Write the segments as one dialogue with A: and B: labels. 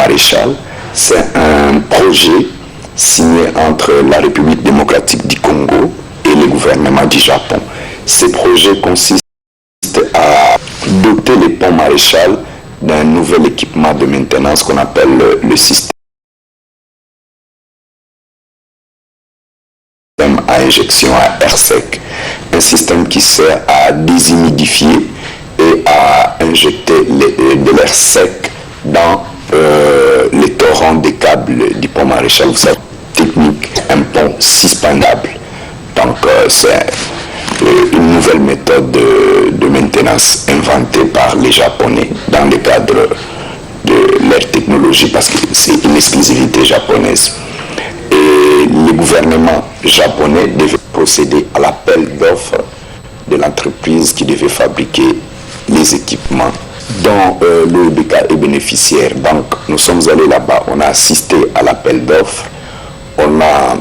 A: Maréchal. C'est un projet signé entre la République démocratique du Congo et le gouvernement du Japon. Ce projet consiste à doter les ponts Maréchal d'un nouvel équipement de maintenance qu'on appelle le système à injection à air sec, un système qui sert à déshumidifier et à injecter de l'air sec dans les torrents des câbles du pont Maréchal. Vous savez, technique, un pont suspendable. Donc c'est une nouvelle méthode de maintenance inventée par les Japonais dans le cadre de leur technologie, parce que c'est une exclusivité japonaise. Et le gouvernement japonais devait procéder à l'appel d'offres de l'entreprise qui devait fabriquer les équipements dont l'OEBK est bénéficiaire. Donc nous sommes allés là-bas, on a assisté à l'appel d'offres, on a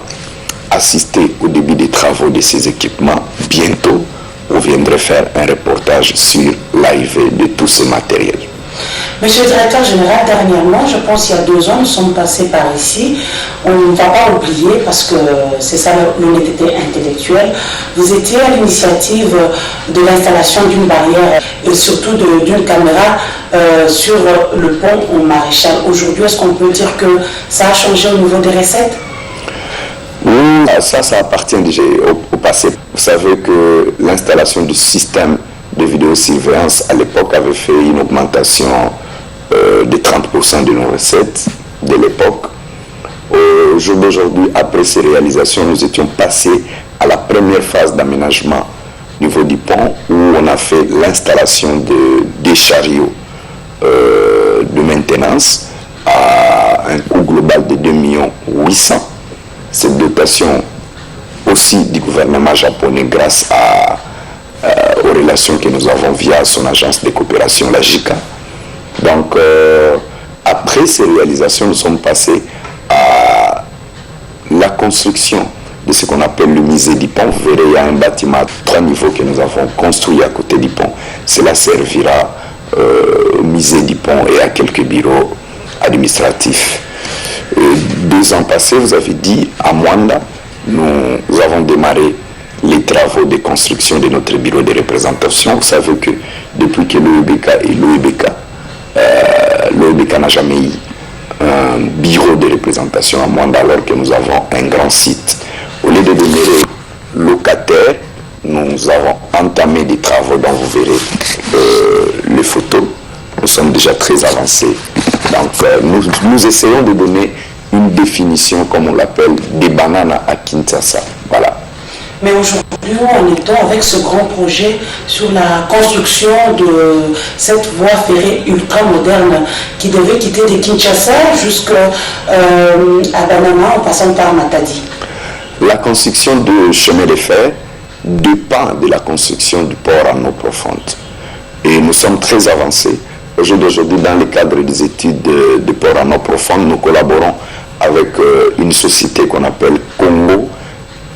A: assisté au début des travaux de ces équipements. Bientôt, on viendrait faire un reportage sur l'arrivée de tous ces matériels.
B: Monsieur le directeur général, dernièrement, je pense qu'il y a 2 ans, nous sommes passés par ici. On ne va pas oublier, parce que c'est ça l'honnêteté intellectuelle. Vous étiez à l'initiative de l'installation d'une barrière et surtout d'une caméra sur le pont au Maréchal. Aujourd'hui, est-ce qu'on peut dire que ça a changé au niveau des recettes?
A: Oui, ça appartient déjà au passé. Vous savez que l'installation du système de vidéosurveillance à l'époque avait fait une augmentation de 30% de nos recettes de l'époque. Au jour d'aujourd'hui, après ces réalisations, nous étions passés à la première phase d'aménagement au niveau du pont, où on a fait l'installation des chariots de maintenance à un coût global de 2 800 000. Cette dotation aussi du gouvernement japonais grâce aux relations que nous avons via son agence de coopération, la JICA. Donc, après ces réalisations, nous sommes passés à la construction de ce qu'on appelle le musée du pont. Vous verrez, il y a un bâtiment à 3 niveaux que nous avons construit à côté du pont. Cela servira au musée du pont et à quelques bureaux administratifs. 2 ans passés, vous avez dit, à Mwanda, nous avons démarré les travaux de construction de notre bureau de représentation. Vous savez que depuis que l'OEBK est l'OEBK, l'OEBK n'a jamais eu un bureau de représentation à Mwanda, alors que nous avons un grand site. Au lieu de demeurer locataire, nous avons entamé des travaux dont vous verrez les photos. Nous sommes déjà très avancés. Donc nous essayons de donner une définition, comme on l'appelle, des bananes à Kinshasa. Voilà.
B: Mais aujourd'hui, où en est-on avec ce grand projet sur la construction de cette voie ferrée ultra moderne qui devait quitter de Kinshasa jusqu'à Banana en passant par Matadi?
A: La construction du chemin de fer dépend de la construction du port en eau profonde. Et nous sommes très avancés. Au jour d'aujourd'hui, dans le cadre des études de port en eau profonde, nous collaborons avec une société qu'on appelle Congo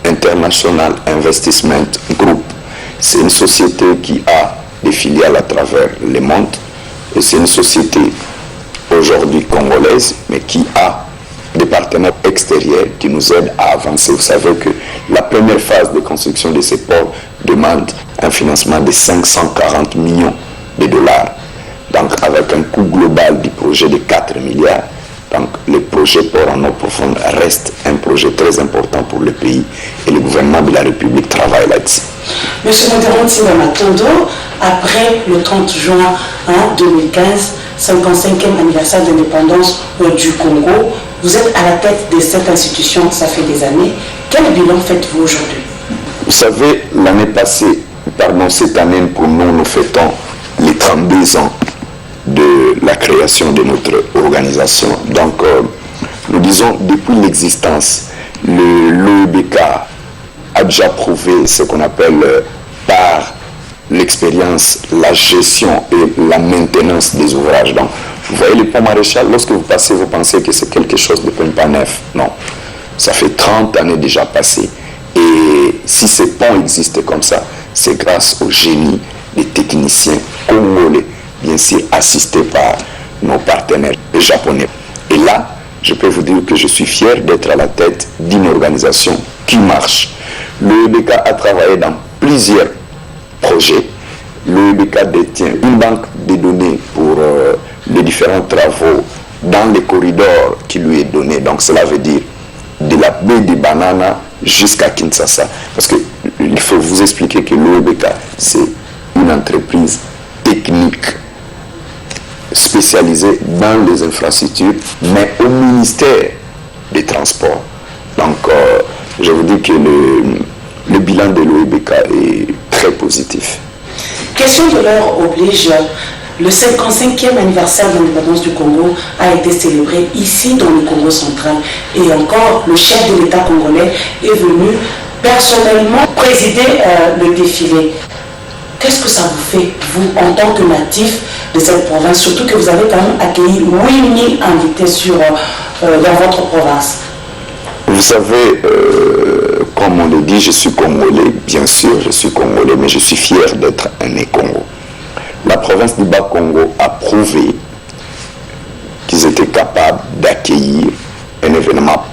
A: International Investment Group. C'est une société qui a des filiales à travers le monde et c'est une société aujourd'hui congolaise mais qui a des partenaires extérieurs qui nous aident à avancer. Vous savez que la première phase de construction de ces ports demande un financement de 540 millions de dollars. Donc avec un coût global du projet de 4 milliards. Donc le projet port en eau profonde reste un projet très important pour le pays et le gouvernement de la République travaille là-dessus.
B: Monsieur Monteron Tsimamatondo, après le 30 juin 2015, 55e anniversaire d'indépendance du Congo, vous êtes à la tête de cette institution, ça fait des années. Quel bilan faites-vous aujourd'hui?
A: Vous savez, l'année passée, cette année pour nous, nous fêtons les 32 ans de la création de notre organisation. Donc, nous disons, depuis l'existence, l'OEBK a déjà prouvé ce qu'on appelle par l'expérience, la gestion et la maintenance des ouvrages. Donc, vous voyez le pont Maréchal, lorsque vous passez, vous pensez que c'est quelque chose de pas neuf. Non, ça fait 30 années déjà passées. Et si ce pont existe comme ça, c'est grâce au génie des techniciens congolais, bien sûr assistés par nos partenaires japonais. là, je peux vous dire que je suis fier d'être à la tête d'une organisation qui marche. Le EBK a travaillé dans plusieurs projets. Le EBK détient une banque de données pour les différents travaux dans les corridors qui lui est donné. Donc cela veut dire de la baie de Banana jusqu'à Kinshasa. Parce qu'il faut vous expliquer que l'OEBK, c'est une entreprise technique spécialisée dans les infrastructures, mais au ministère des Transports. Donc, je vous dis que le bilan de l'OEBK est très positif.
B: Question de l'heure oblige. Le 55e anniversaire de l'indépendance du Congo a été célébré ici dans le Congo central. Et encore, le chef de l'État congolais est venu personnellement présider le défilé. Qu'est-ce que ça vous fait, vous, en tant que natif de cette province, surtout que vous avez quand même accueilli 8000 invités dans votre province?
A: Vous savez, comme on le dit, je suis congolais, bien sûr, je suis congolais, mais je suis fier d'être un né Congo. La province du Bas-Congo a prouvé qu'ils étaient capables d'accueillir un événement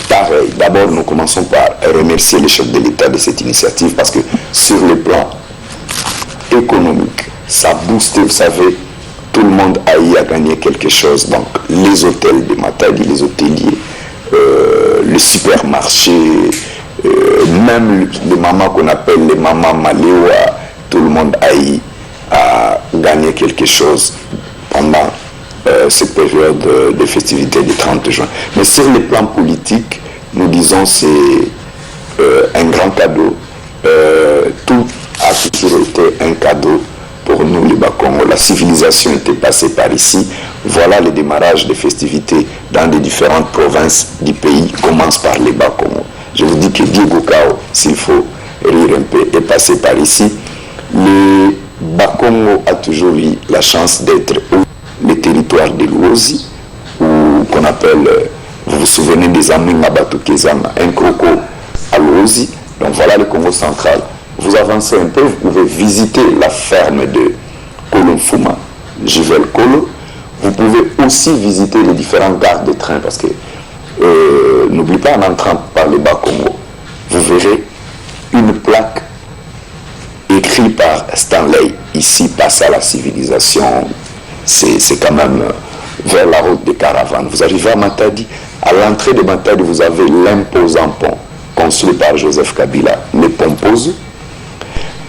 A: pareil. D'abord, nous commençons par remercier le chef de l'État de cette initiative parce que sur le plan économique, ça a boosté, vous savez, tout le monde a eu à gagner quelque chose. Donc, les hôtels de Matadi, les hôteliers, les supermarchés, même les mamans qu'on appelle les mamans Maléoua, tout le monde a eu à gagner quelque chose pendant cette période de festivités du 30 juin. Mais sur le plan politique, nous disons c'est un grand cadeau. Tout a toujours été un cadeau pour nous, les Bas-Congo. La civilisation était passée par ici. Voilà le démarrage des festivités dans les différentes provinces du pays commence par les Bas-Congo. Je vous dis que Diego Cao, s'il faut rire un peu, est passé par ici. Le Bas-Congo a toujours eu la chance d'être le territoire de l'Ouozi, qu'on appelle, vous vous souvenez des Aminga Batukezana, un croco à l'Ouozi. Donc voilà le Congo central. Vous avancez un peu, vous pouvez visiter la ferme de Kolomfuma, Jivel Kolo. Vous pouvez aussi visiter les différents gares de train parce que, n'oubliez pas, en entrant par le Bas-Congo, vous verrez une plaque écrite par Stanley. Ici passe à la civilisation. C'est quand même vers la route des caravanes. Vous arrivez à Matadi, à l'entrée de Matadi, vous avez l'imposant pont construit par Joseph Kabila, le Pomposo.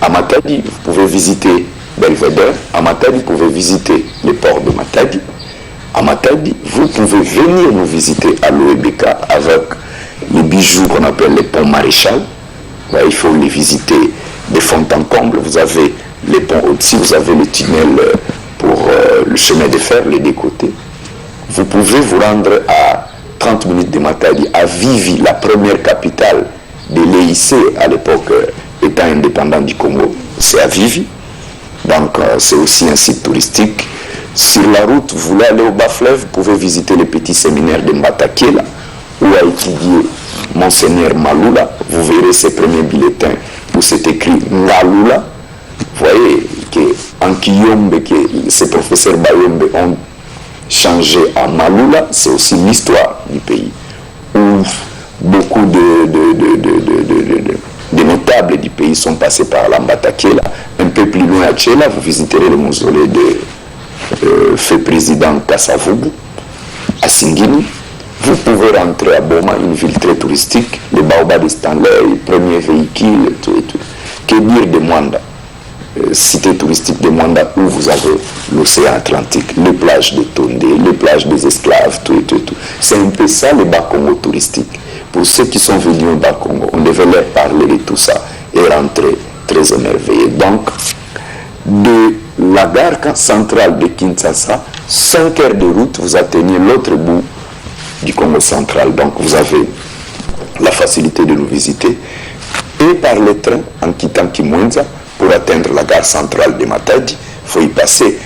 A: À Matadi, vous pouvez visiter Belvedere. À Matadi, vous pouvez visiter le port de Matadi. À Matadi, vous pouvez venir nous visiter à l'OEBK avec les bijoux qu'on appelle les ponts Maréchal. Ouais, il faut les visiter de fond en comble. Vous avez les ponts au-dessus, vous avez le tunnel pour le chemin de fer, les deux côtés. Vous pouvez vous rendre à 30 minutes de Matadi, à Vivi, la première capitale de l'EIC à l'époque étant indépendant du Congo, c'est à Vivi. Donc c'est aussi un site touristique. Sur la route, vous voulez aller au bas-fleuve, vous pouvez visiter le petit séminaire de Mbatakela où a étudié Monseigneur Malula. Vous verrez ses premiers bulletins où c'est écrit Ngalula. Vous voyez qu'en Kiyombe, que ces professeurs Bayombe ont changé à Malula, c'est aussi l'histoire du pays où beaucoup de notables du pays sont passés par l'Ambatakela. Un peu plus loin à Tchela, vous visiterez le mausolée de fait président Kassavubu à Singini. Vous pouvez rentrer à Boma, une ville très touristique, le Baobab de Stanley, le premier véhicule, tout et tout. Que dire de Mwanda, cité touristique de Mwanda où vous avez l'océan Atlantique, les plages de Tondé, les plages des esclaves, tout et tout, tout. C'est un peu ça le Bas-Congo touristique. Pour ceux qui sont venus au Bas-Congo, on devait leur parler de tout ça et rentrer très émerveillés. Donc, de la gare centrale de Kinshasa, 5 heures de route, vous atteignez l'autre bout du Congo central. Donc, vous avez la facilité de nous visiter. Et par le train, en quittant Kimwenza, pour atteindre la gare centrale de Matadi, il faut y passer.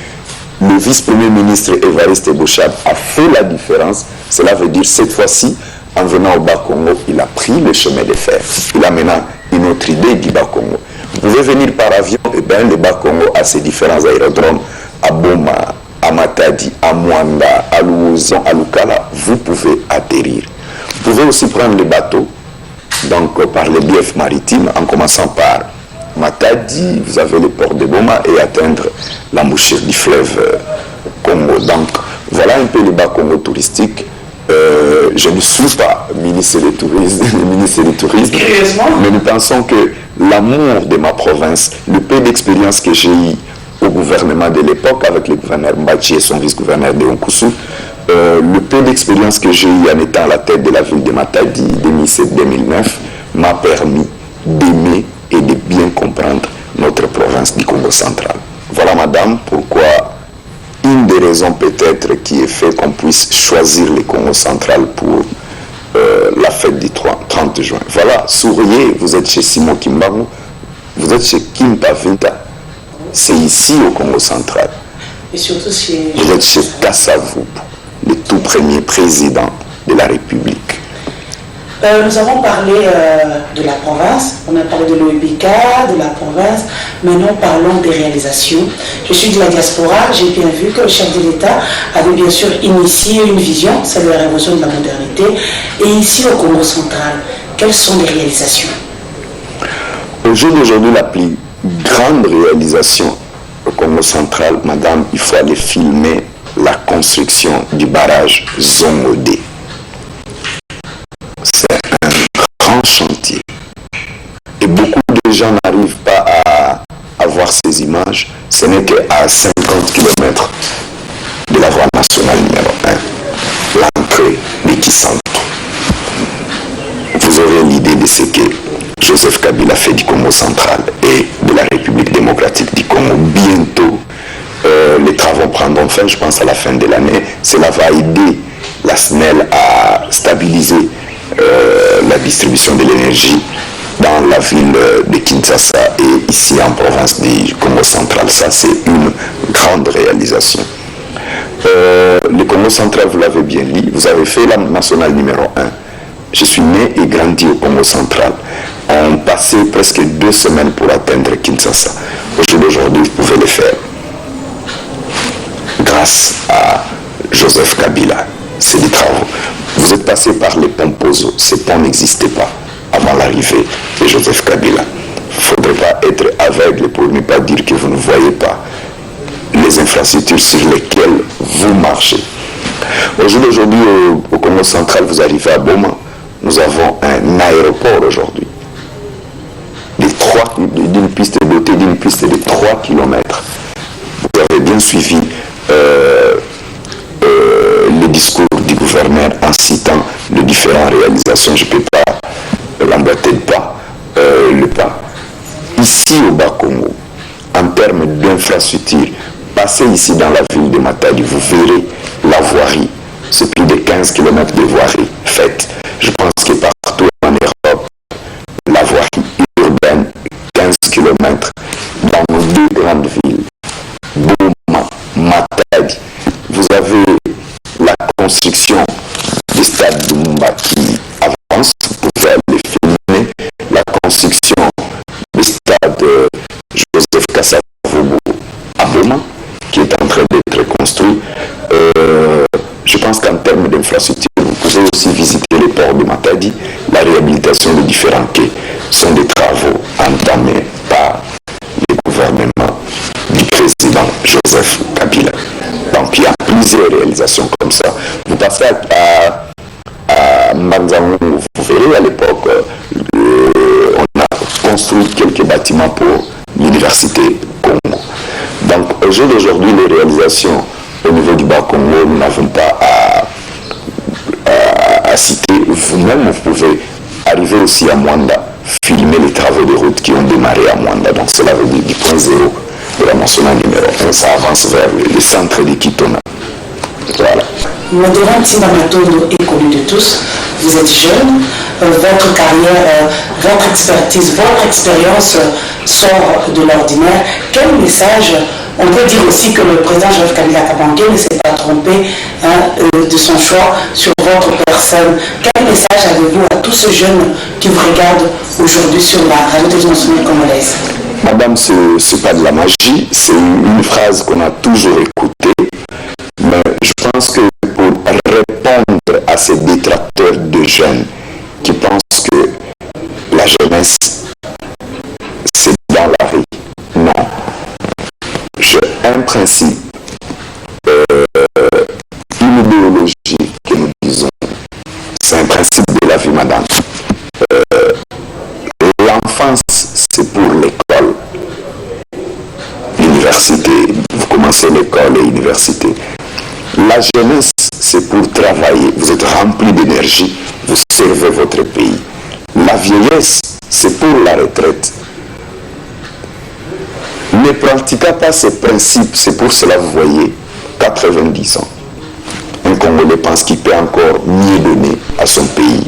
A: Le vice-premier ministre Évariste Bochab a fait la différence. Cela veut dire, cette fois-ci, en venant au Bas-Congo, il a pris le chemin de fer. Il a maintenant une autre idée du Bas-Congo. Vous pouvez venir par avion, et bien le Bas-Congo a ses différents aérodromes à Boma, à Matadi, à Mwanda, à Louozan, à Lukala, vous pouvez atterrir. Vous pouvez aussi prendre les bateaux, donc par les biefs maritimes, en commençant par Matadi, vous avez le port de Boma et atteindre l'embouchure du fleuve Congo. Donc voilà un peu le bas Congo touristique. Je ne suis pas ministre du Tourisme, mais nous pensons que l'amour de ma province, le peu d'expérience que j'ai eu au gouvernement de l'époque avec le gouverneur Mbachi et son vice-gouverneur de Onkusu, le peu d'expérience que j'ai eu en étant à la tête de la ville de Matadi 2007-2009 m'a permis d'aimer et de bien comprendre notre province du Congo central. Voilà, madame, pourquoi une des raisons peut-être qui est fait qu'on puisse choisir le Congo central pour la fête du 30 juin. Voilà, souriez, vous êtes chez Simon Kimbangu, vous êtes chez Kim Pavinta, c'est ici au Congo central.
B: Et surtout chez...
A: Vous êtes chez Kassavou, le tout premier président de la République.
B: Nous avons parlé de la province, on a parlé de l'OEBK, de la province, maintenant parlons des réalisations. Je suis de la diaspora, j'ai bien vu que le chef de l'État avait bien sûr initié une vision, c'est la révolution de la modernité. Et ici au Congo central, quelles sont les réalisations?
A: Au jour d'aujourd'hui, la plus grande réalisation au Congo central, madame, il faut aller filmer la construction du barrage Zongodé. C'est un grand chantier. Et beaucoup de gens n'arrivent pas à voir ces images. Ce n'est qu'à 50 km de la voie nationale numéro 1, l'entrée de Kisanto. Vous aurez l'idée de ce que Joseph Kabila fait du Congo central et de la République démocratique du Congo. Bientôt, les travaux prendront fin, je pense à la fin de l'année. Cela va aider la SNEL à stabiliser la distribution de l'énergie dans la ville de Kinshasa et ici en province du Congo central. Ça, c'est une grande réalisation. Le Congo central, vous l'avez bien dit, vous avez fait la nationale numéro 1. Je suis né et grandi au Congo central. On passait presque 2 semaines pour atteindre Kinshasa. Aujourd'hui, vous pouvez le faire grâce à Joseph Kabila. C'est des travaux. Vous êtes passé par les ponts Pozo. Ces ponts n'existaient pas avant l'arrivée de Joseph Kabila. Il ne faudrait pas être aveugle pour ne pas dire que vous ne voyez pas les infrastructures sur lesquelles vous marchez. Aujourd'hui, au Congo central, vous arrivez à Boma. Nous avons un aéroport aujourd'hui. D'une piste dotée d'une piste de 3 km. Vous avez bien suivi le discours du gouverneur en citant les différentes réalisations. Je ne peux pas l'emboîter le pas. Ici au Bas-Congo, en termes d'infrastructures, passez ici dans la ville de Matadi, vous verrez la voirie. C'est plus de 15 km de voirie faite. Je pense que partout en Europe, la voirie urbaine, 15 km dans nos 2 grandes villes, Boma, Matadi. Vous avez la construction du stade de Mumba qui avance. Vous pouvez aller filmer la construction du stade Joseph Kassavogo à Boma qui est en train d'être construit. Je pense qu'en termes d'infrastructure, vous pouvez aussi visiter les ports de Matadi. La réhabilitation des différents quais sont des travaux entamés par le gouvernement du président Joseph Kabila. Donc il y a plusieurs réalisations comme ça. Vous passez à Mbanzangu, vous verrez à l'époque, on a construit quelques bâtiments pour l'université Congo. Donc au jour d'aujourd'hui, les réalisations au niveau du Bas-Congo, nous n'avons pas à citer. Vous-même, vous pouvez arriver aussi à Mwanda, filmer les travaux de route qui ont démarré à Mwanda. Donc cela veut dire du point zéro de la nationale numéro 1, ça avance vers le centre de Kitona. Voilà.
B: Modérant Timbamatondo est connu de tous. Vous êtes jeune, votre carrière, votre expertise, votre expérience sort de l'ordinaire. Quel message? On peut dire aussi que le président Joseph Kabila Kabange ne s'est pas trompé de son choix sur votre personne. Quel message avez-vous à tous ces jeunes qui vous regardent aujourd'hui sur la radio nationale congolaise?
A: Madame, ce n'est pas de la magie, c'est une phrase qu'on a toujours écoutée, mais je pense que pour répondre à ces détracteurs de jeunes qui pensent que la jeunesse, c'est dans la rue, non. J'ai un principe, une idéologie que nous disons, c'est un principe de la vie, madame. L'enfance, c'est pour l'école, l'université. Vous commencez l'école et l'université. La jeunesse, c'est pour travailler. Vous êtes rempli d'énergie, vous servez votre pays. La vieillesse, c'est pour la retraite. Ne pratiquez pas ces principes, c'est pour cela, vous voyez, 90 ans. Un Congolais pense qu'il peut encore mieux donner à son pays,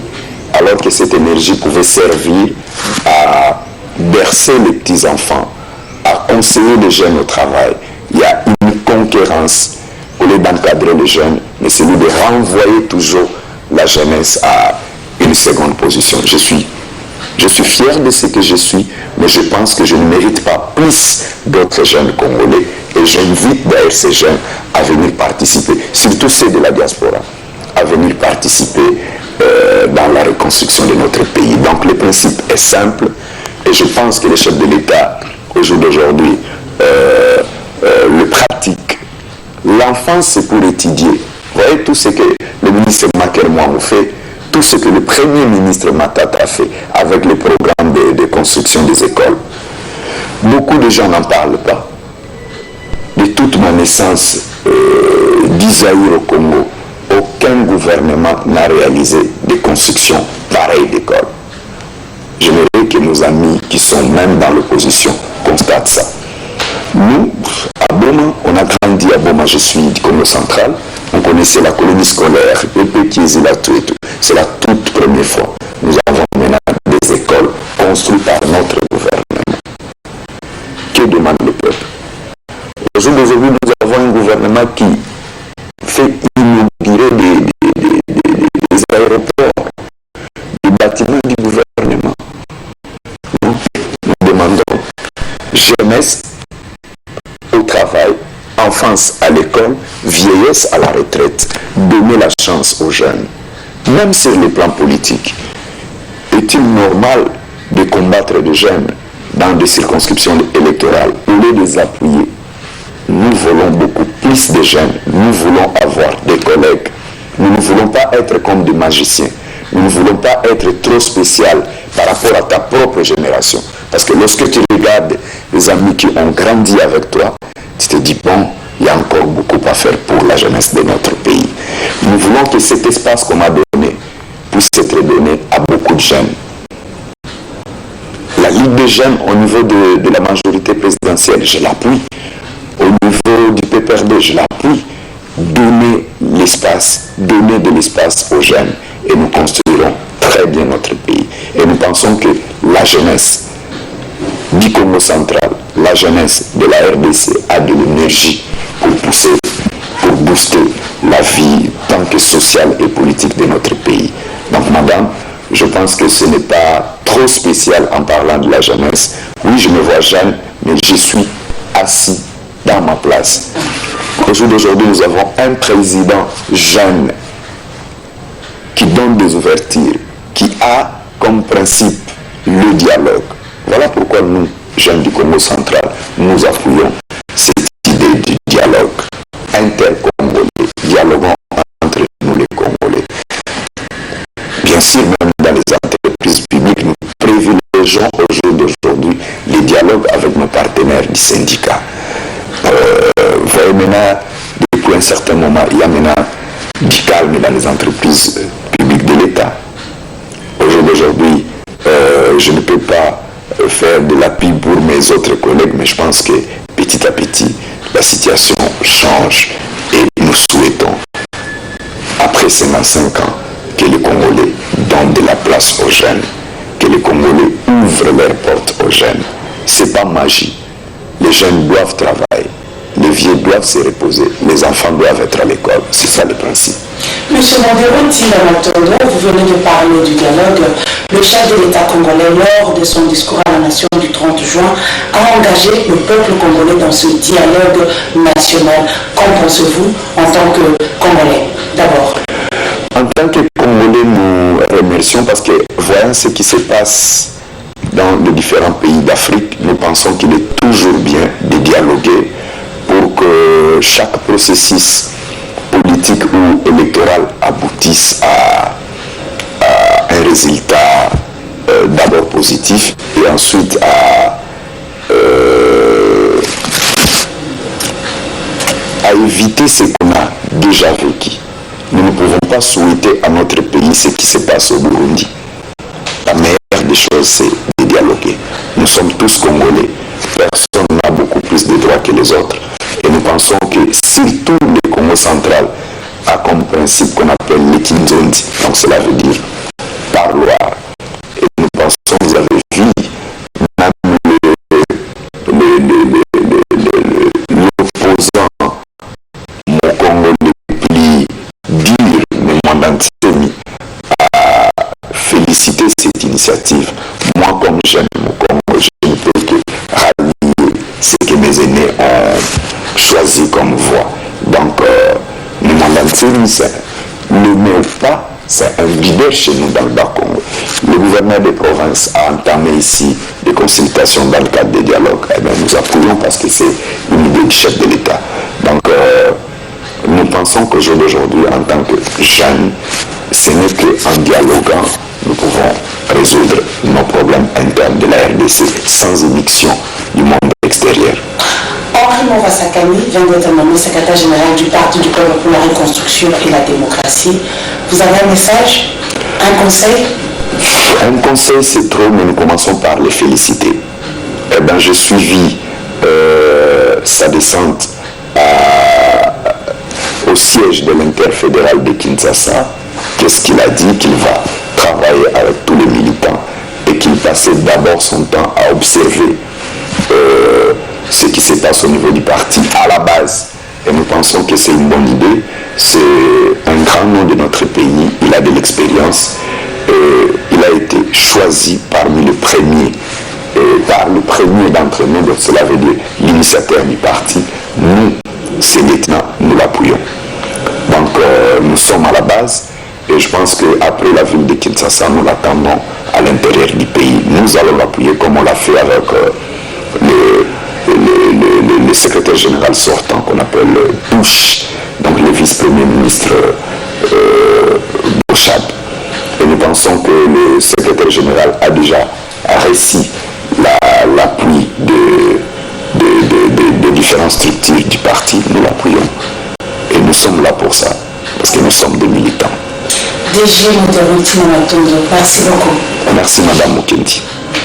A: alors que cette énergie pouvait servir à bercer les petits-enfants, à conseiller les jeunes au travail. Il y a une concurrence au lieu d'encadrer les jeunes, mais c'est de renvoyer toujours la jeunesse à une seconde position. Je suis fier de ce que je suis, mais je pense que je ne mérite pas plus d'autres jeunes Congolais. Et j'invite d'ailleurs ces jeunes à venir participer, surtout ceux de la diaspora, à venir participer dans la reconstruction de notre pays. Donc le principe est simple, et je pense que les chefs de l'État, au jour d'aujourd'hui, le pratiquent. L'enfance, c'est pour étudier. Vous voyez tout ce que le ministre Makermouamou fait, tout ce que le premier ministre Matata a fait avec le programme de construction des écoles. Beaucoup de gens n'en parlent pas. De toute ma naissance d'Isaïr au Congo, aucun gouvernement n'a réalisé des constructions pareilles d'écoles. J'aimerais que nos amis qui sont même dans l'opposition constatent ça. Nous, à Boma, on a grandi à Boma, je suis du Congo central, on connaissait la colonie scolaire, le petit Zilatou et tout. C'est la toute première fois. Nous avons maintenant des écoles construites par notre gouvernement. Que demande le peuple? Aujourd'hui, nous avons un gouvernement qui fait inaugurer des aéroports, des bâtiments du gouvernement. Nous demandons jeunesse au travail, enfance à l'école, vieillesse à la retraite. Donner la chance aux jeunes. Même sur le plan politique, est-il normal de combattre des jeunes dans des circonscriptions électorales au lieu de les appuyer? Nous voulons beaucoup plus de jeunes, nous voulons avoir des collègues, nous ne voulons pas être comme des magiciens, nous ne voulons pas être trop spécial par rapport à ta propre génération. Parce que lorsque tu regardes les amis qui ont grandi avec toi, tu te dis, bon, il y a encore beaucoup à faire pour la jeunesse de notre pays. Nous voulons que cet espace qu'on m'a donné puisse être donné à beaucoup de jeunes. La Ligue des jeunes au niveau de la majorité présidentielle, je l'appuie. Au niveau du PPRD, je l'appuie. Donner l'espace, donner de l'espace aux jeunes et nous construirons très bien notre pays. Et nous pensons que la jeunesse du Congo central, la jeunesse de la RDC a de l'énergie pour pousser, pour booster la vie tant que sociale et politique de notre pays. Donc madame, je pense que ce n'est pas trop spécial en parlant de la jeunesse. Oui, je me vois jeune, mais je suis assis dans ma place. Au jour d'aujourd'hui, nous avons un président jeune qui donne des ouvertures, qui a comme principe le dialogue. Voilà pourquoi nous, jeunes du Congo central, nous appuyons cette idée du dialogue intercongolais, dialoguant entre nous les Congolais. Bien sûr, même dans les entreprises publiques, nous privilégions au jour d'aujourd'hui les dialogues avec nos partenaires du syndicat. Vous voyez maintenant, depuis un certain moment, il y a maintenant du calme dans les entreprises publiques de l'État. Au jour d'aujourd'hui, je ne peux pas faire de la pub pour mes autres collègues, mais je pense que petit à petit, la situation change et nous souhaitons, après 55 ans, que les Congolais donnent de la place aux jeunes, que les Congolais ouvrent leurs portes aux jeunes. Ce n'est pas magie. Les jeunes doivent travailler, les vieux doivent se reposer, les enfants doivent être à l'école. C'est ça le principe.
B: Monsieur Mondero Tinda Matondo, vous venez de parler du dialogue. Le chef de l'État congolais, lors de son discours à la nation du 30 juin, a engagé le peuple congolais dans ce dialogue national. Qu'en pensez-vous en tant que Congolais, d'abord?
A: En tant que Congolais, nous remercions parce que voyant ce qui se passe dans les différents pays d'Afrique, nous pensons qu'il est toujours bien de dialoguer pour que chaque processus politique ou électoral aboutisse à un résultat d'abord positif et ensuite à éviter ce qu'on a déjà vécu. Nous ne pouvons pas souhaiter à notre pays ce qui se passe au Burundi. La meilleure des choses, c'est de dialoguer. Nous sommes tous Congolais. Personne n'a beaucoup plus de droits que les autres. Et nous pensons que surtout le Congo central a comme principe qu'on appelle l'Ekinzondi. Donc cela veut dire parloir. Et nous pensons, vous avez vu, même l'opposant Mokongo le plus dur, le monde entier, a félicité cette initiative. Moi, comme j'aime Mokongo, je ne peux que rallier ce que mes aînés ont choisi comme voie. Donc, le monde entier, le met pas, c'est un leader chez nous dans le Bas-Congo. Le gouverneur des provinces a entamé ici des consultations dans le cadre des dialogues. Eh bien, nous appuyons parce que c'est une idée du chef de l'État. Donc, nous pensons qu'au jour d'aujourd'hui, en tant que jeunes, ce n'est qu'en dialoguant, nous pouvons résoudre nos problèmes internes de la RDC sans émission du monde extérieur.
B: Henri Mouvasakani vient d'être nommé secrétaire général du Parti du peuple pour la reconstruction et la démocratie. Vous avez un message? Un conseil?
A: Un conseil, c'est trop, mais nous commençons par les féliciter. Eh bien, j'ai suivi sa descente au siège de l'interfédéral de Kinshasa. Qu'est-ce qu'il a dit? Qu'il va travailler avec tous les militants et qu'il passait d'abord son temps à observer ce qui se passe au niveau du parti à la base. Et nous pensons que c'est une bonne idée. C'est un grand nom de notre pays. Il a de l'expérience. Il a été choisi parmi les premiers, par le premier d'entre nous. Donc cela veut dire l'initiateur du parti. Nous, c'est lieutenant, nous l'appuyons. Donc nous sommes à la base. Et je pense qu'après la ville de Kinshasa, nous l'attendons à l'intérieur du pays. Nous allons l'appuyer comme on l'a fait avec le secrétaire général sortant qu'on appelle Bush, donc le vice-premier ministre Bouchard. Et nous pensons que le secrétaire général a déjà reçu l'appui de différentes structures du parti. Nous l'appuyons. Et nous sommes là pour ça, parce que nous sommes des militants.
B: DG Mondero Tinda Matondo, merci beaucoup.
A: Merci Madame Mokendi.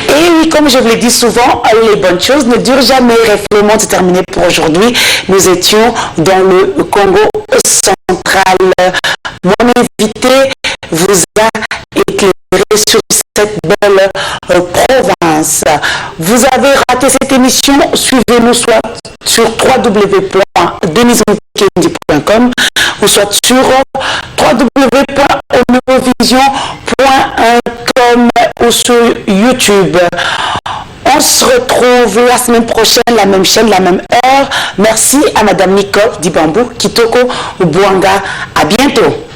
B: Et oui, comme je vous l'ai dit souvent, les bonnes choses ne durent jamais. Le monde est terminé pour aujourd'hui. Nous étions dans le Congo central. Mon invité vous a éclairé sur cette belle province. Vous avez raté cette émission, suivez-nous soit sur www.denisemokendi.com ou soit sur www.onovision.com ou sur YouTube. On se retrouve la semaine prochaine, la même chaîne, la même heure. Merci à Madame Nicole Dibambou, Kitoko Bouanga. À bientôt.